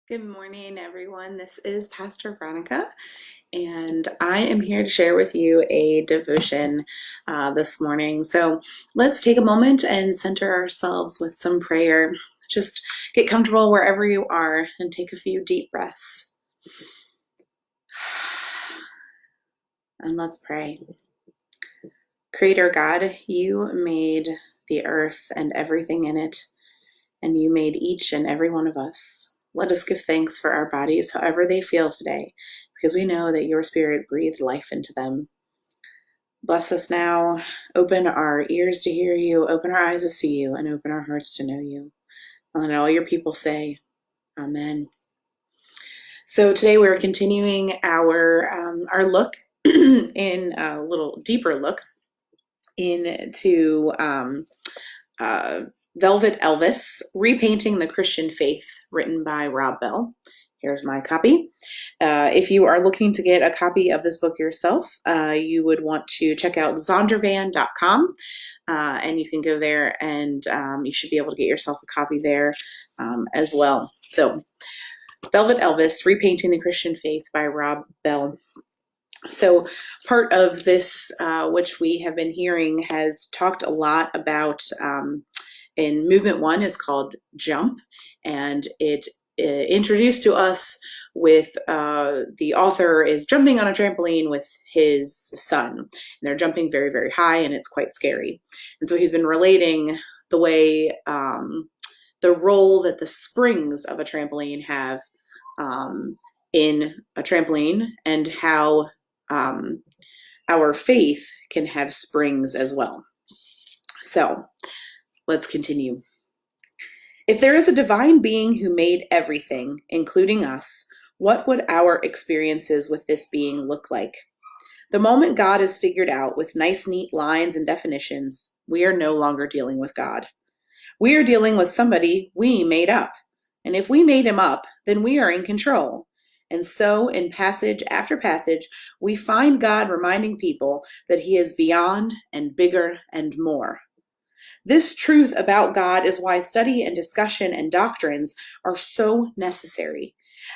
Good morning, everyone. This is Pastor Veronica, and I am here to share with you a devotion this morning. So let's take a moment and center ourselves with some prayer. Just get comfortable wherever you are and take a few deep breaths. And let's pray. Creator God, you made the earth and everything in it, and you made each and every one of us. Let us give thanks for our bodies, however they feel today, because we know that your Spirit breathed life into them. Bless us now. Open our ears to hear you, open our eyes to see you, and open our hearts to know you. And let all your people say, Amen. So today we're continuing our look in a little deeper look into Velvet Elvis, Repainting the Christian Faith, written by Rob Bell. Here's my copy. If you are looking to get a copy of this book yourself, you would want to check out zondervan.com, and you can go there and you should be able to get yourself a copy there as well. So, Velvet Elvis, Repainting the Christian Faith by Rob Bell. So part of this, which we have been hearing, has talked a lot about, in movement one is called Jump, and it introduced to us with the author is jumping on a trampoline with his son. And they're jumping very, very high, and it's quite scary. And so he's been relating the way, the role that the springs of a trampoline have in a trampoline, and how our faith can have springs as well. So let's continue. If there is a divine being who made everything, including us, what would our experiences with this being look like? The moment God is figured out with nice, neat lines and definitions, we are no longer dealing with God. We are dealing with somebody we made up. And if we made him up, then we are in control. And so, in passage after passage, we find God reminding people that he is beyond and bigger and more. This truth about God is why study and discussion and doctrines are so necessary.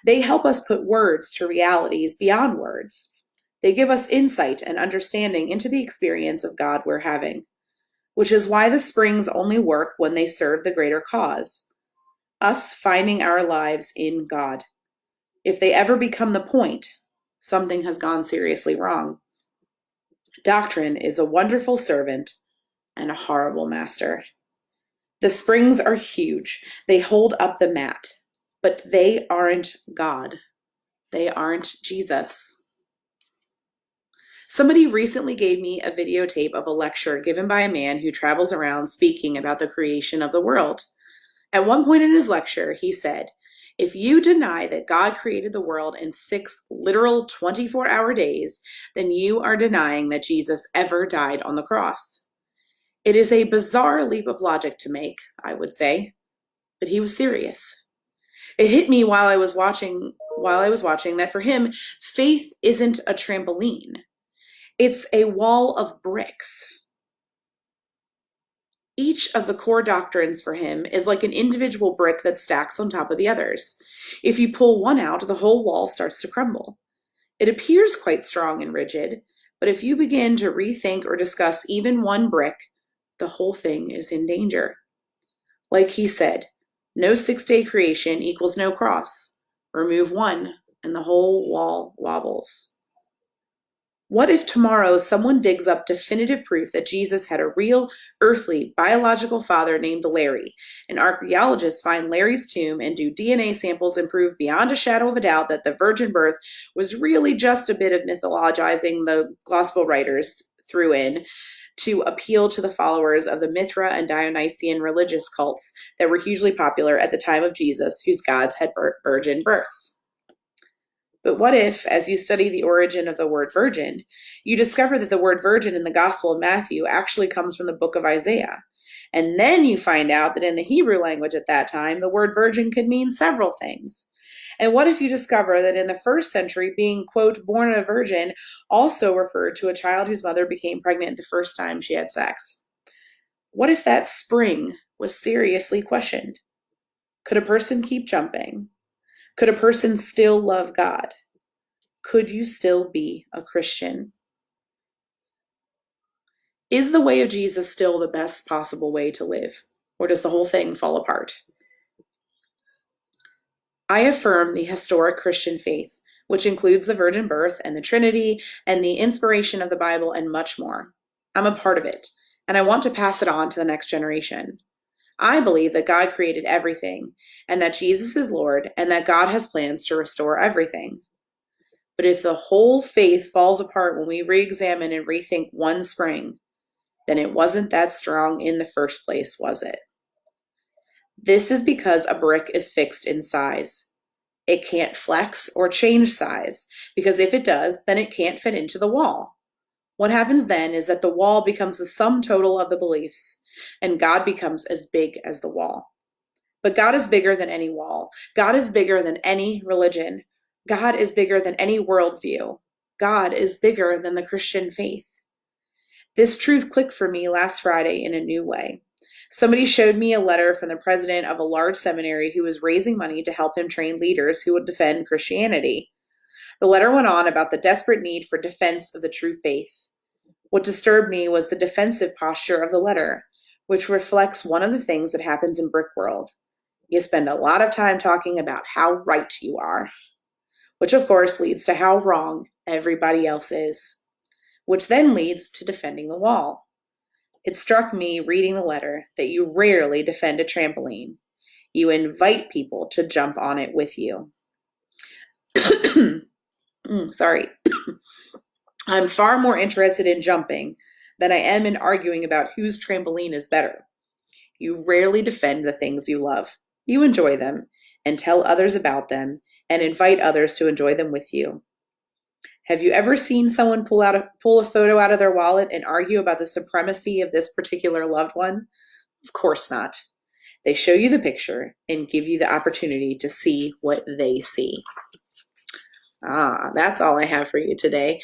They help us put words to realities beyond words. They give us insight and understanding into the experience of God we're having, which is why the springs only work when they serve the greater cause, us finding our lives in God. If they ever become the point, something has gone seriously wrong. Doctrine is a wonderful servant and a horrible master. The springs are huge. They hold up the mat, but they aren't God. They aren't Jesus. Somebody recently gave me a videotape of a lecture given by a man who travels around speaking about the creation of the world. At one point in his lecture, he said, "If you deny that God created the world in 6 literal 24-hour days, then you are denying that Jesus ever died on the cross." It is a bizarre leap of logic to make, I would say, but he was serious. It hit me while I was watching that for him, faith isn't a trampoline. It's a wall of bricks. Each of the core doctrines for him is like an individual brick that stacks on top of the others. If you pull one out, the whole wall starts to crumble. It appears quite strong and rigid, but if you begin to rethink or discuss even one brick, the whole thing is in danger. Like he said, no 6-day creation equals no cross. Remove one, and the whole wall wobbles. What if tomorrow someone digs up definitive proof that Jesus had a real, earthly, biological father named Larry, and archaeologists find Larry's tomb and do DNA samples and prove beyond a shadow of a doubt that the virgin birth was really just a bit of mythologizing the gospel writers threw in to appeal to the followers of the Mithra and Dionysian religious cults that were hugely popular at the time of Jesus, whose gods had virgin births? But what if, as you study the origin of the word virgin, you discover that the word virgin in the Gospel of Matthew actually comes from the book of Isaiah? And then you find out that in the Hebrew language at that time, the word virgin could mean several things. And what if you discover that in the first century, being, quote, born of a virgin also referred to a child whose mother became pregnant the first time she had sex? What if that spring was seriously questioned? Could a person keep jumping? Could a person still love God? Could you still be a Christian? Is the way of Jesus still the best possible way to live? Or does the whole thing fall apart? I affirm the historic Christian faith, which includes the virgin birth and the Trinity and the inspiration of the Bible and much more. I'm a part of it, and I want to pass it on to the next generation. I believe that God created everything, and that Jesus is Lord, and that God has plans to restore everything. But if the whole faith falls apart when we re-examine and rethink one spring, then it wasn't that strong in the first place, was it? This is because a brick is fixed in size. It can't flex or change size, because if it does, then it can't fit into the wall. What happens then is that the wall becomes the sum total of the beliefs, and God becomes as big as the wall. But God is bigger than any wall. God is bigger than any religion. God is bigger than any worldview. God is bigger than the Christian faith. This truth clicked for me last Friday in a new way. Somebody showed me a letter from the president of a large seminary who was raising money to help him train leaders who would defend Christianity. The letter went on about the desperate need for defense of the true faith. What disturbed me was the defensive posture of the letter, which reflects one of the things that happens in Brick World. You spend a lot of time talking about how right you are, which of course leads to how wrong everybody else is, which then leads to defending the wall. It struck me reading the letter that you rarely defend a trampoline. You invite people to jump on it with you. Sorry. I'm far more interested in jumping than I am in arguing about whose trampoline is better. You rarely defend the things you love. You enjoy them and tell others about them and invite others to enjoy them with you. Have you ever seen someone pull a photo out of their wallet and argue about the supremacy of this particular loved one? Of course not. They show you the picture and give you the opportunity to see what they see. That's all I have for you today.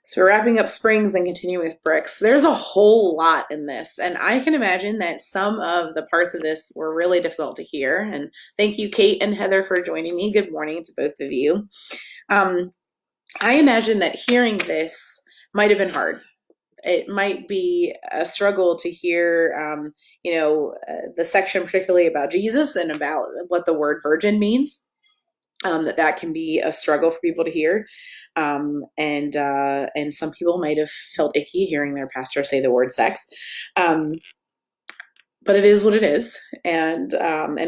So we're wrapping up springs and continuing with bricks. There's a whole lot in this, and I can imagine that some of the parts of this were really difficult to hear. And thank you, Kate and Heather, for joining me. Good morning to both of you. I imagine that hearing this might have been hard. It might be a struggle to hear, the section particularly about Jesus and about what the word virgin means. That can be a struggle for people to hear. And some people might have felt icky hearing their pastor say the word sex. But it is what it is. And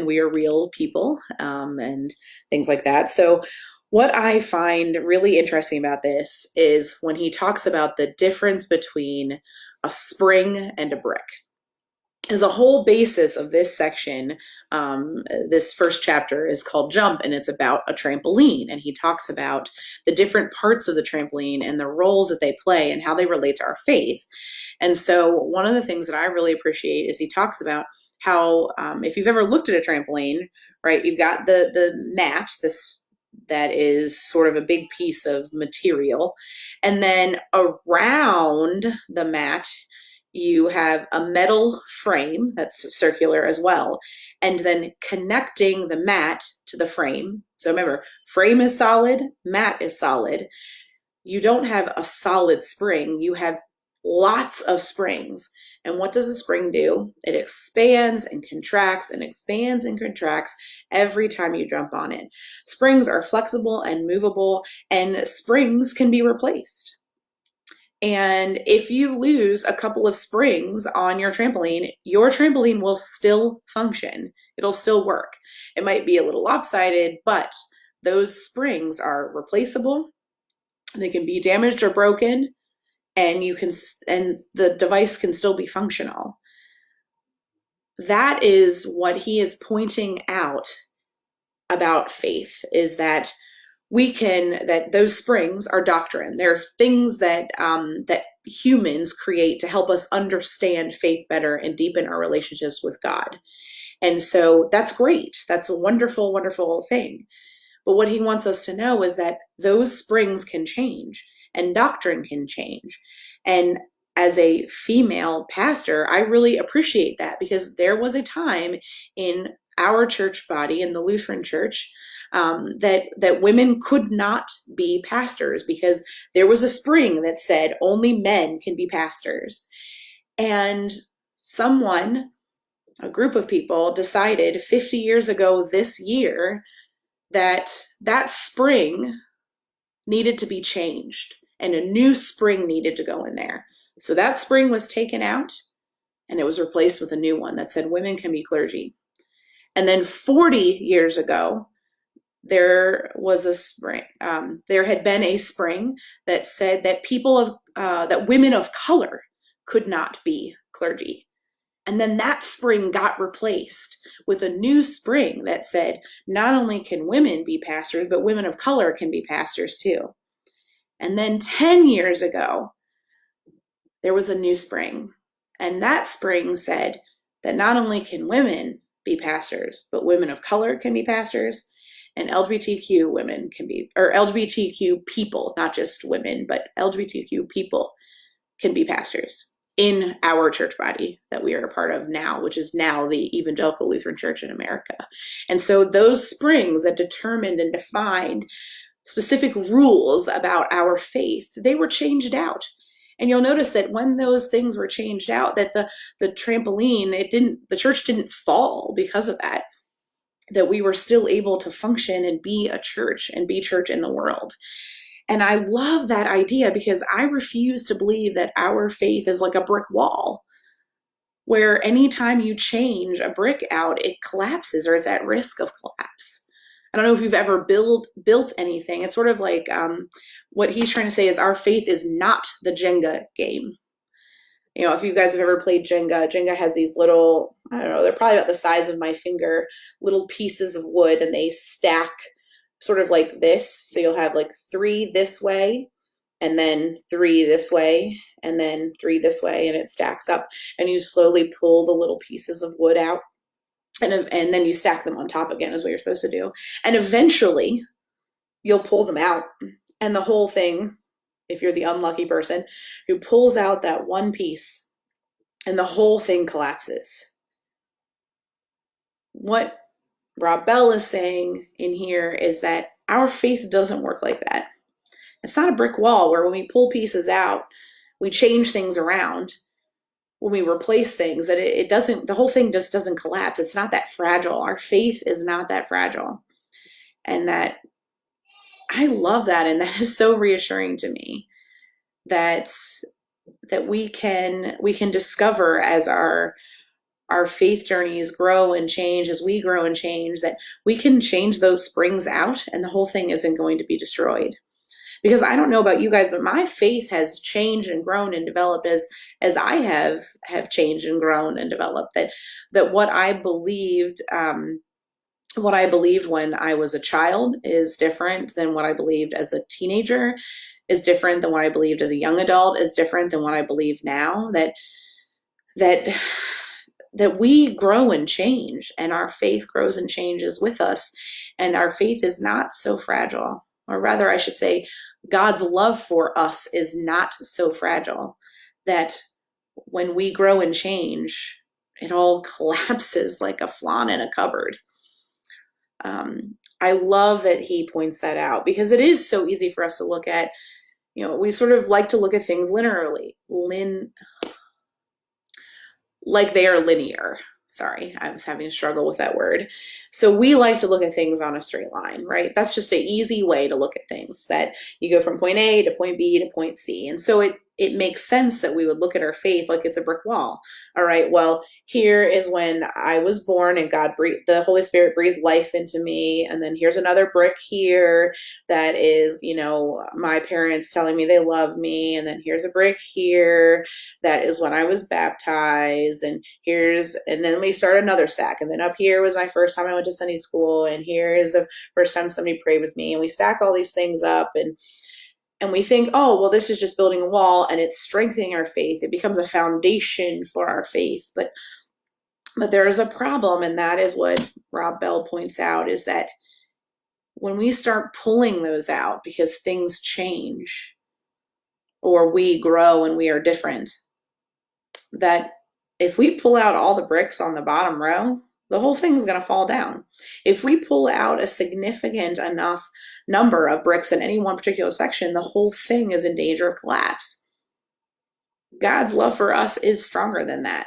we are real people, and things like that. So what I find really interesting about this is when he talks about the difference between a spring and a brick. As a whole basis of this section, this first chapter is called Jump, and it's about a trampoline. And he talks about the different parts of the trampoline and the roles that they play and how they relate to our faith. And so one of the things that I really appreciate is he talks about how, if you've ever looked at a trampoline, right, you've got the mat, that is sort of a big piece of material. And then around the mat, you have a metal frame that's circular as well. And then connecting the mat to the frame. So remember, frame is solid, mat is solid. You don't have a solid spring. You have lots of springs. And what does a spring do? It expands and contracts and expands and contracts every time you jump on it. Springs are flexible and movable, and springs can be replaced. And if you lose a couple of springs on your trampoline will still function. It'll still work. It might be a little lopsided, but those springs are replaceable. They can be damaged or broken, and the device can still be functional. That is what he is pointing out about faith, is that that those springs are doctrine. They're things that humans create to help us understand faith better and deepen our relationships with God. And so that's great. That's a wonderful, wonderful thing. But what he wants us to know is that those springs can change and doctrine can change. And as a female pastor, I really appreciate that, because there was a time in our church body in the Lutheran Church, that women could not be pastors because there was a spring that said only men can be pastors. And a group of people decided 50 years ago this year that that spring needed to be changed and a new spring needed to go in there. So that spring was taken out and it was replaced with a new one that said women can be clergy. And then 40 years ago, there was a spring. There had been a spring that said that that women of color could not be clergy. And then that spring got replaced with a new spring that said not only can women be pastors, but women of color can be pastors too. And then 10 years ago, there was a new spring. And that spring said that not only can women be pastors, but women of color can be pastors, and LGBTQ women can be, or LGBTQ people, not just women, but LGBTQ people can be pastors in our church body that we are a part of now, which is now the Evangelical Lutheran Church in America. And so those springs that determined and defined specific rules about our faith, they were changed out. And you'll notice that when those things were changed out, that the trampoline, the church didn't fall because of that, that we were still able to function and be a church and be church in the world. And I love that idea because I refuse to believe that our faith is like a brick wall where anytime you change a brick out, it collapses or it's at risk of collapse. I don't know if you've ever built anything. It's sort of like what he's trying to say is our faith is not the Jenga game. You know, if you guys have ever played Jenga, Jenga has these little, I don't know, they're probably about the size of my finger, little pieces of wood, and they stack sort of like this. So you'll have like 3 this way, and then 3 this way, and then 3 this way, and it stacks up. And you slowly pull the little pieces of wood out, and then you stack them on top again is what you're supposed to do. And eventually, you'll pull them out, and the whole thing, if you're the unlucky person who pulls out that one piece and the whole thing collapses. What Rob Bell is saying in here is that our faith doesn't work like that. It's not a brick wall where when we pull pieces out, we change things around, when we replace things, that it doesn't, the whole thing just doesn't collapse. It's not that fragile. Our faith is not that fragile. And that I love that, and that is so reassuring to me that we can discover as our faith journeys grow and change, as we grow and change, that we can change those springs out and the whole thing isn't going to be destroyed. Because I don't know about you guys, but my faith has changed and grown and developed as I have changed and grown and developed. That what I believed when I was a child is different than what I believed as a teenager, is different than what I believed as a young adult, is different than what I believe now. That we grow and change, and our faith grows and changes with us, and our faith is not so fragile. Or rather, I should say, God's love for us is not so fragile that when we grow and change, it all collapses like a flan in a cupboard. I love that he points that out because it is so easy for us to look at, we sort of like to look at things linearly, like they are linear. Sorry, I was having a struggle with that word. So we like to look at things on a straight line, right? That's just an easy way to look at things, that you go from point A to point B to point C. And so it makes sense that we would look at our faith like it's a brick wall. All right, well, here is when I was born and the Holy Spirit breathed life into me. And then here's another brick here that is, my parents telling me they love me. And then here's a brick here that is when I was baptized. And then we start another stack. And then up here was my first time I went to Sunday school. And here is the first time somebody prayed with me. And we stack all these things up, and we think, oh, well, this is just building a wall and it's strengthening our faith. It becomes a foundation for our faith. But there is a problem, and that is what Rob Bell points out, is that when we start pulling those out because things change or we grow and we are different, that if we pull out all the bricks on the bottom row, The whole thing's going to fall down. If we pull out a significant enough number of bricks in any one particular section, the whole thing is in danger of collapse. God's love for us is stronger than that.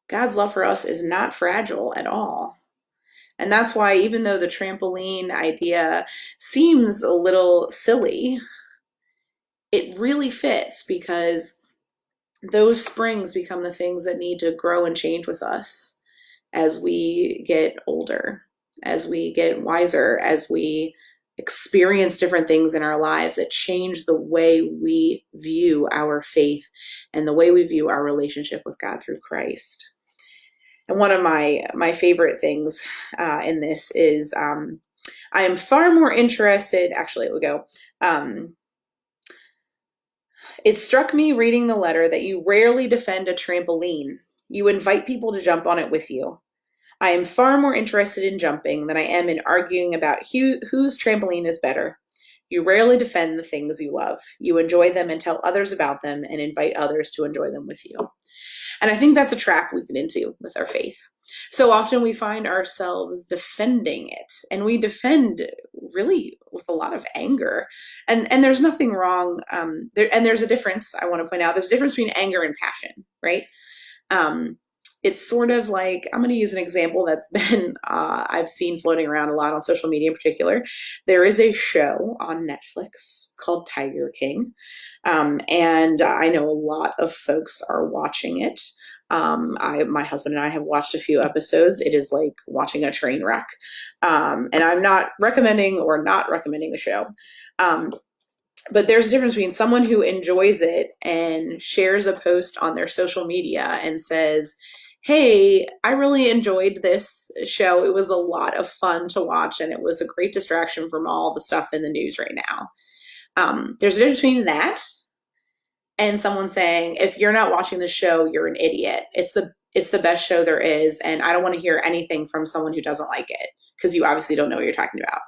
God's love for us is not fragile at all. And that's why, even though the trampoline idea seems a little silly, it really fits, because those springs become the things that need to grow and change with us as we get older, as we get wiser, as we experience different things in our lives that change the way we view our faith and the way we view our relationship with God through Christ. And one of my favorite things in this is I am far more interested, actually, it would go, it struck me reading the letter that you rarely defend a trampoline. You invite people to jump on it with you. I am far more interested in jumping than I am in arguing about whose trampoline is better. You rarely defend the things you love. You enjoy them and tell others about them and invite others to enjoy them with you. And I think that's a trap we get into with our faith. So often we find ourselves defending it, and we defend really with a lot of anger. And there's nothing wrong. And there's a difference, I want to point out, there's a difference between anger and passion, right? It's sort of like, I'm going to use an example that's been, I've seen floating around a lot on social media in particular. There is a show on Netflix called Tiger King. And I know a lot of folks are watching it. My husband and I have watched a few episodes. It is like watching a train wreck. And I'm not recommending the show. But there's a difference between someone who enjoys it and shares a post on their social media and says, hey, I really enjoyed this show. It was a lot of fun to watch, and it was a great distraction from all the stuff in the news right now. There's a difference between that and someone saying, if you're not watching the show, you're an idiot. It's the best show there is, and I don't want to hear anything from someone who doesn't like it, because you obviously don't know what you're talking about.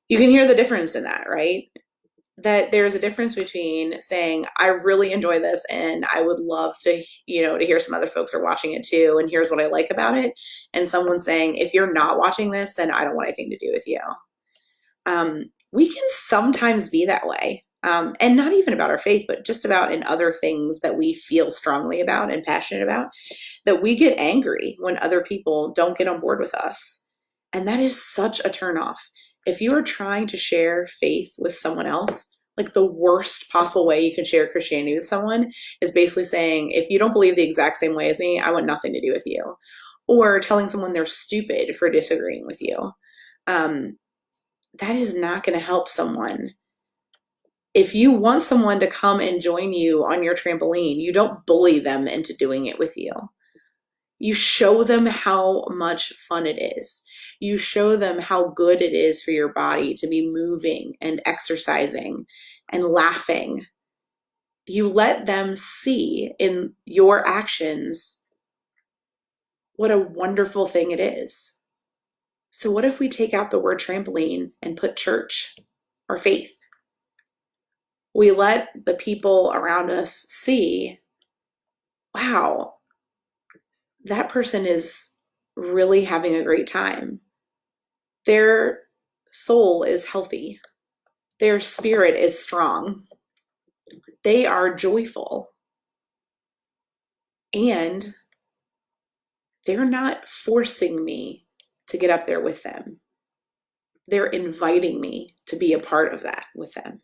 You can hear the difference in that, right? That there's a difference between saying, I really enjoy this and I would love to, to hear some other folks are watching it too, and here's what I like about it. And someone saying, if you're not watching this, then I don't want anything to do with you. We can sometimes be that way. And not even about our faith, but just about in other things that we feel strongly about and passionate about, that we get angry when other people don't get on board with us. And that is such a turnoff. If you are trying to share faith with someone else, like the worst possible way you can share Christianity with someone is basically saying, if you don't believe the exact same way as me, I want nothing to do with you. Or telling someone they're stupid for disagreeing with you. That is not going to help someone. If you want someone to come and join you on your trampoline, you don't bully them into doing it with you. You show them how much fun it is. You show them how good it is for your body to be moving and exercising and laughing. You let them see in your actions what a wonderful thing it is. So what if we take out the word trampoline and put church or faith? We let the people around us see, wow, that person is really having a great time. Their soul is healthy. Their spirit is strong. They are joyful. And they're not forcing me to get up there with them. They're inviting me to be a part of that with them.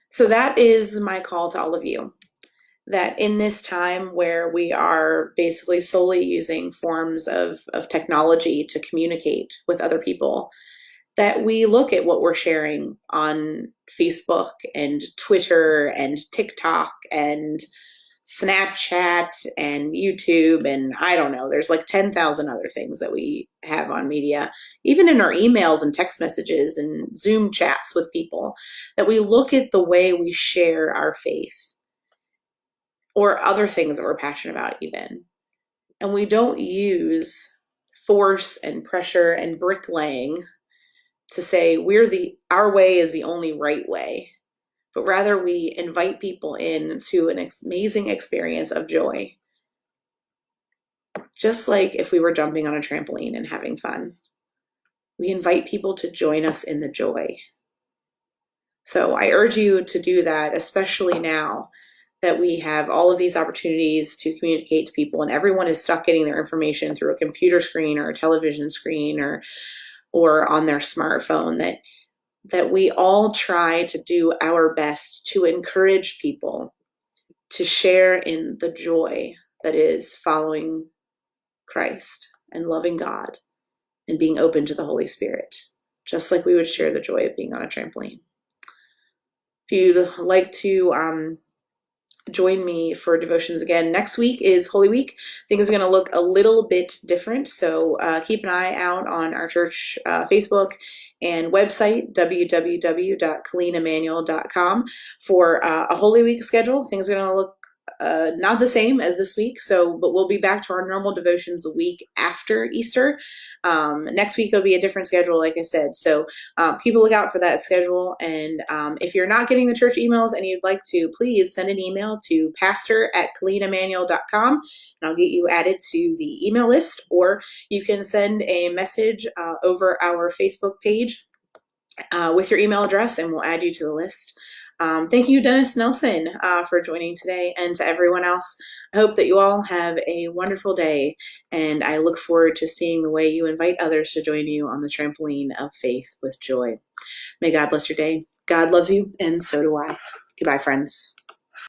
So that is my call to all of you, that in this time where we are basically solely using forms of technology to communicate with other people, that we look at what we're sharing on Facebook and Twitter and TikTok and Snapchat and YouTube, and I don't know, there's like 10,000 other things that we have on media, even in our emails and text messages and Zoom chats with people, that we look at the way we share our faith or other things that we're passionate about even. And we don't use force and pressure and bricklaying to say our way is the only right way, but rather we invite people into an amazing experience of joy. just like if we were jumping on a trampoline and having fun. We invite people to join us in the joy. So I urge you to do that, especially now that we have all of these opportunities to communicate to people, and everyone is stuck getting their information through a computer screen or a television screen or on their smartphone, that we all try to do our best to encourage people to share in the joy that is following Christ and loving God and being open to the Holy Spirit, just like we would share the joy of being on a trampoline. If you'd like to join me for devotions again, next week is Holy Week. Things are going to look a little bit different, so keep an eye out on our church Facebook and website, www.kalenaemanuel.com, for a Holy Week schedule. Things are going to look not the same as this week, but we'll be back to our normal devotions the week after Easter. Next week will be a different schedule, like I said. So keep a lookout for that schedule. And if you're not getting the church emails and you'd like to, please send an email to pastor@kalenaemanuel.com, and I'll get you added to the email list. Or you can send a message over our Facebook page with your email address, and we'll add you to the list. Thank you, Dennis Nelson, for joining today, and to everyone else. I hope that you all have a wonderful day, and I look forward to seeing the way you invite others to join you on the trampoline of faith with joy. May God bless your day. God loves you, and so do I. Goodbye, friends.